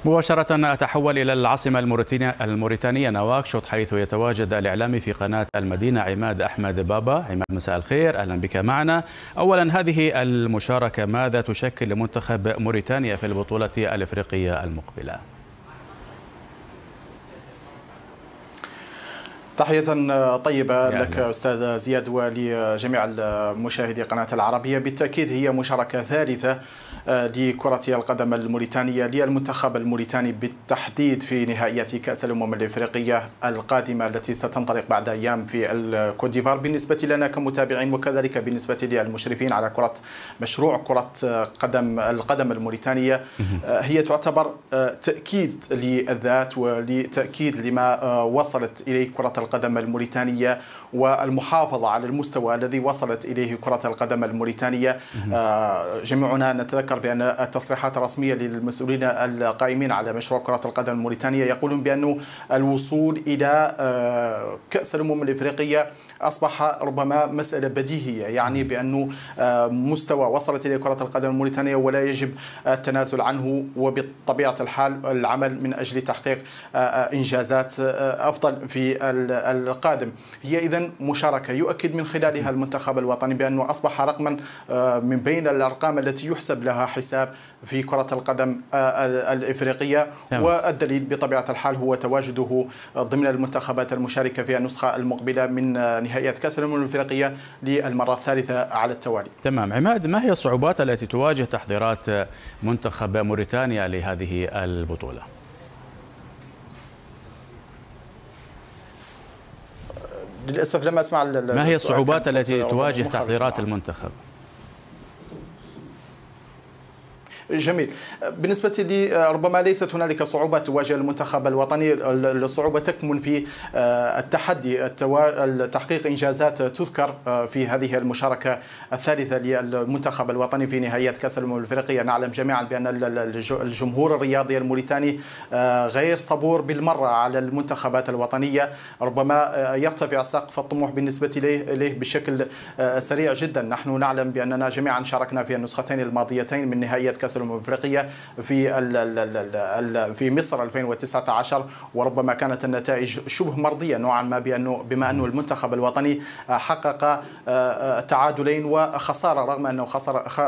مباشرة أتحول إلى العاصمة الموريتانية نواكشوط، حيث يتواجد الإعلامي في قناة المدينة عماد أحمد بابا. عماد، مساء الخير، أهلا بك معنا. أولا، هذه المشاركة ماذا تشكل لمنتخب موريتانيا في البطولة الإفريقية المقبلة؟ تحية طيبة لك أستاذ زياد ولجميع المشاهدي قناة العربية. بالتأكيد هي مشاركة ثالثة لكرة القدم الموريتانية للمنتخب الموريتاني بالتحديد في نهائيات كأس الأمم الإفريقية القادمة التي ستنطلق بعد أيام في الكوت ديفوار. بالنسبة لنا كمتابعين وكذلك بالنسبة للمشرفين على مشروع كرة القدم الموريتانية، هي تعتبر تأكيد للذات ولتأكيد لما وصلت إليه كرة القدم الموريتانية والمحافظة على المستوى الذي وصلت إليه كرة القدم الموريتانية. جميعنا نتذكر بأن التصريحات الرسمية للمسؤولين القائمين على مشروع كرة القدم الموريتانية يقولون بأن الوصول إلى كأس الأمم الإفريقية أصبح ربما مسألة بديهية، يعني بأنه مستوى وصلت إليه كرة القدم الموريتانية ولا يجب التنازل عنه، وبطبيعة الحال العمل من أجل تحقيق إنجازات أفضل في القادم. هي إذن مشاركة يؤكد من خلالها المنتخب الوطني بأنه أصبح رقما من بين الأرقام التي يحسب لها حساب في كرة القدم الإفريقية. والدليل بطبيعة الحال هو تواجده ضمن المنتخبات المشاركة في النسخة المقبلة من نهائيات كأس الأمم الإفريقية للمرة الثالثة على التوالي. تمام. عماد، ما هي الصعوبات التي تواجه تحضيرات منتخب موريتانيا لهذه البطولة؟ للأسف لم أسمع. ما هي الصعوبات التي تواجه تحضيرات المنتخب؟ جميل. بالنسبة لي ربما ليست هنالك صعوبة تواجه المنتخب الوطني، الصعوبة تكمن في التحدي تحقيق إنجازات تذكر في هذه المشاركة الثالثة للمنتخب الوطني في نهائيات كأس الأمم الأفريقية. نعلم جميعا بأن الجمهور الرياضي الموريتاني غير صبور بالمرة على المنتخبات الوطنية، ربما يرتفع سقف الطموح بالنسبة إليه بشكل سريع جدا. نحن نعلم بأننا جميعا شاركنا في النسختين الماضيتين من نهائيات كأس الأمم الأفريقية في مصر 2019، وربما كانت النتائج شبه مرضية نوعا ما بما أنه المنتخب الوطني حقق تعادلين وخسارة، رغم أنه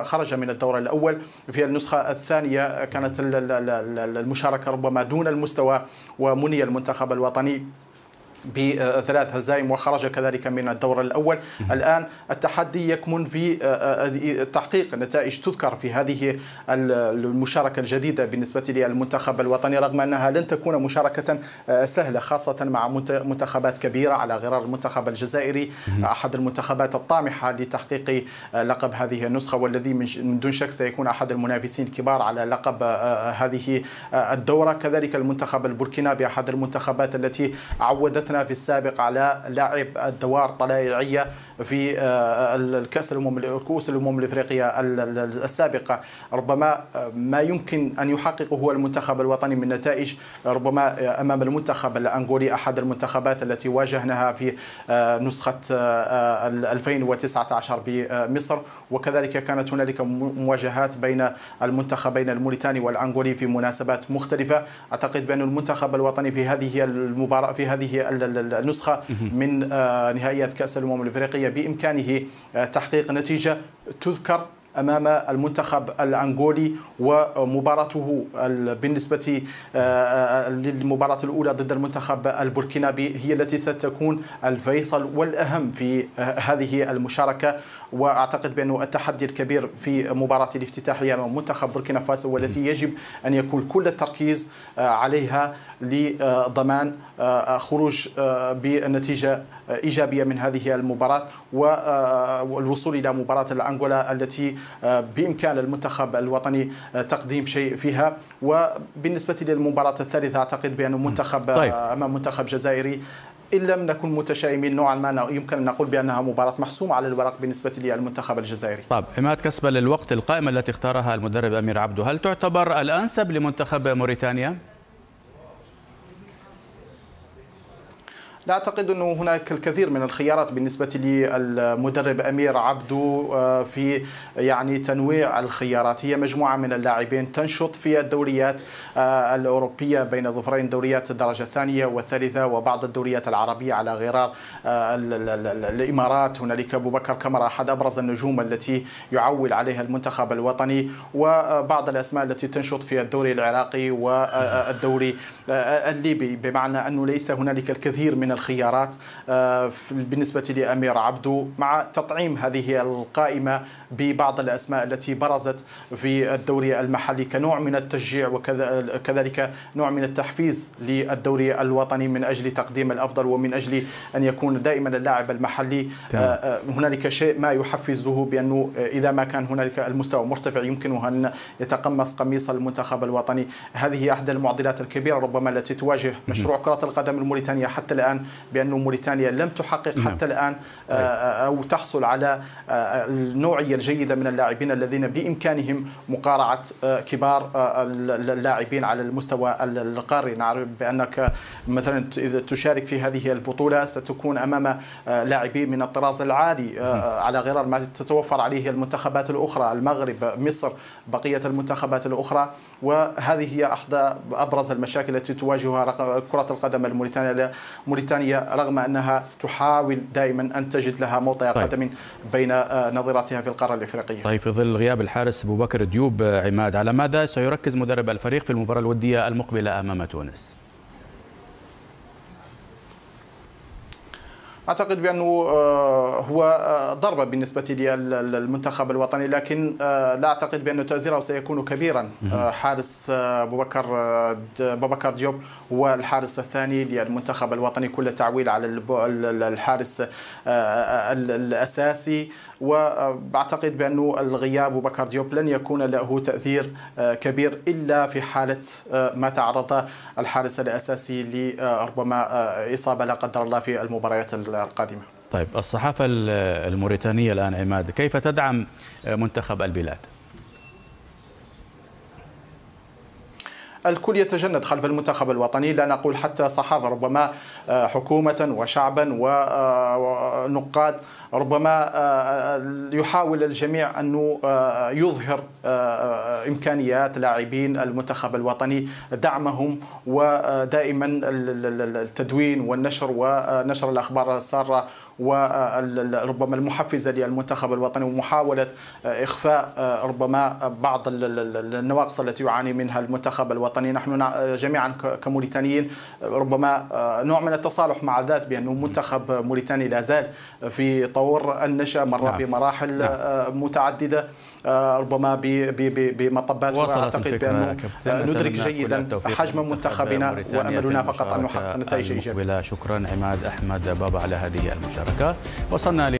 خرج من الدور الأول. في النسخة الثانية كانت المشاركة ربما دون المستوى، ومني المنتخب الوطني ب3 هزائم وخرج كذلك من الدور الأول. الآن التحدي يكمن في تحقيق نتائج تذكر في هذه المشاركة الجديدة بالنسبة للمنتخب الوطني، رغم أنها لن تكون مشاركة سهلة، خاصة مع منتخبات كبيرة على غرار المنتخب الجزائري، أحد المنتخبات الطامحة لتحقيق لقب هذه النسخة، والذي من دون شك سيكون أحد المنافسين الكبار على لقب هذه الدورة. كذلك المنتخب البوركينابي أحد المنتخبات التي عودتنا في السابق على لعب الدوار الطلائعية في كؤوس الأمم الإفريقية السابقة. ربما ما يمكن أن يحققه هو المنتخب الوطني من نتائج ربما أمام المنتخب الأنغولي، أحد المنتخبات التي واجهناها في نسخة 2019 بمصر، وكذلك كانت هنالك مواجهات بين المنتخبين الموريتاني والأنغولي في مناسبات مختلفة. أعتقد بأن المنتخب الوطني في هذه المباراة في هذه النسخة من نهائيات كأس الأمم الإفريقية بإمكانه تحقيق نتيجة تذكر أمام المنتخب الأنغولي. ومباراته بالنسبة للمباراة الأولى ضد المنتخب البوركينابي هي التي ستكون الفيصل والأهم في هذه المشاركة. وأعتقد بأن التحدي الكبير في مباراة الافتتاحية أمام منتخب بوركينا فاسو والتي يجب أن يكون كل التركيز عليها لضمان خروج بنتيجة إيجابية من هذه المباراة والوصول إلى مباراة الأنغولا التي بإمكان المنتخب الوطني تقديم شيء فيها. وبالنسبة للمباراة الثالثة أعتقد بأن منتخب أمام منتخب جزائري إن لم نكن متشائمين نوعا ما يمكن أن نقول بأنها مباراة محسومة على الورق بالنسبة للمنتخب الجزائري. طيب عماد، كسبا للوقت، القائمة التي اختارها المدرب أمير عبدو هل تعتبر الأنسب لمنتخب موريتانيا؟ لا أعتقد أنه هناك الكثير من الخيارات بالنسبة للمدرب أمير عبدو في تنويع الخيارات. هي مجموعة من اللاعبين تنشط في الدوريات الأوروبية بين ظفرين دوريات الدرجة الثانية والثالثة وبعض الدوريات العربية على غرار الإمارات. هنالك أبو بكر كمرة أحد أبرز النجوم التي يعول عليها المنتخب الوطني، وبعض الأسماء التي تنشط في الدوري العراقي والدوري الليبي، بمعنى أنه ليس هنالك الكثير من الخيارات بالنسبة لأمير عبدو، مع تطعيم هذه القائمة ببعض الأسماء التي برزت في الدوري المحلي كنوع من التشجيع وكذلك نوع من التحفيز للدوري الوطني من أجل تقديم الأفضل ومن أجل أن يكون دائما اللاعب المحلي هنالك شيء ما يحفزه، بأنه إذا ما كان هنالك المستوى مرتفع يمكنه أن يتقمص قميص المنتخب الوطني. هذه أحد المعضلات الكبيرة ربما التي تواجه مشروع كرة القدم الموريتانية حتى الآن، بأن موريتانيا لم تحقق حتى الآن أو تحصل على النوعية الجيدة من اللاعبين الذين بإمكانهم مقارعة كبار اللاعبين على المستوى القاري. نعرف بأنك مثلا إذا تشارك في هذه البطولة ستكون أمام لاعبين من الطراز العالي على غرار ما تتوفر عليه المنتخبات الأخرى، المغرب، مصر، بقية المنتخبات الأخرى. وهذه هي أحد أبرز المشاكل التي تواجهها كرة القدم الموريتانية رغم أنها تحاول دائما أن تجد لها موطئ قدم بين نظيراتها في القارة الإفريقية. طيب، في ظل غياب الحارس أبو بكر ديوب، عماد، على ماذا سيركز مدرب الفريق في المباراة الودية المقبلة أمام تونس؟ أعتقد بأنه هو ضربة بالنسبة للمنتخب الوطني، لكن لا أعتقد بأن تأثيره سيكون كبيرا. حارس أبو بكر ديوب هو الحارس الثاني للمنتخب الوطني، كل التعويل على الحارس الأساسي، وأعتقد بأنه الغياب أبو بكر ديوب لن يكون له تأثير كبير إلا في حالة ما تعرض الحارس الأساسي لربما إصابة لا قدر الله في المباريات القادمة. طيب، الصحافة الموريتانية الآن، عماد، كيف تدعم منتخب البلاد؟ الكل يتجند خلف المنتخب الوطني، لا نقول حتى صحافة، ربما حكومة وشعبا ونقاد. ربما يحاول الجميع أنه يظهر إمكانيات لاعبين المنتخب الوطني، دعمهم، ودائما التدوين والنشر ونشر الأخبار السارة وربما المحفزة للمنتخب الوطني، ومحاولة إخفاء ربما بعض النواقص التي يعاني منها المنتخب الوطني. نحن جميعا كموريتانيين ربما نوع من التصالح مع الذات، بأنه منتخب موريتاني لا زال في طور النشأ، مر بمراحل متعددة ربما بمطبات، وأعتقد بأنه ندرك جيدا حجم منتخبنا وأملنا فقط أن نحقق نتائج إيجابية. شكرا عماد أحمد بابا على هذه المشاركة. وصلنا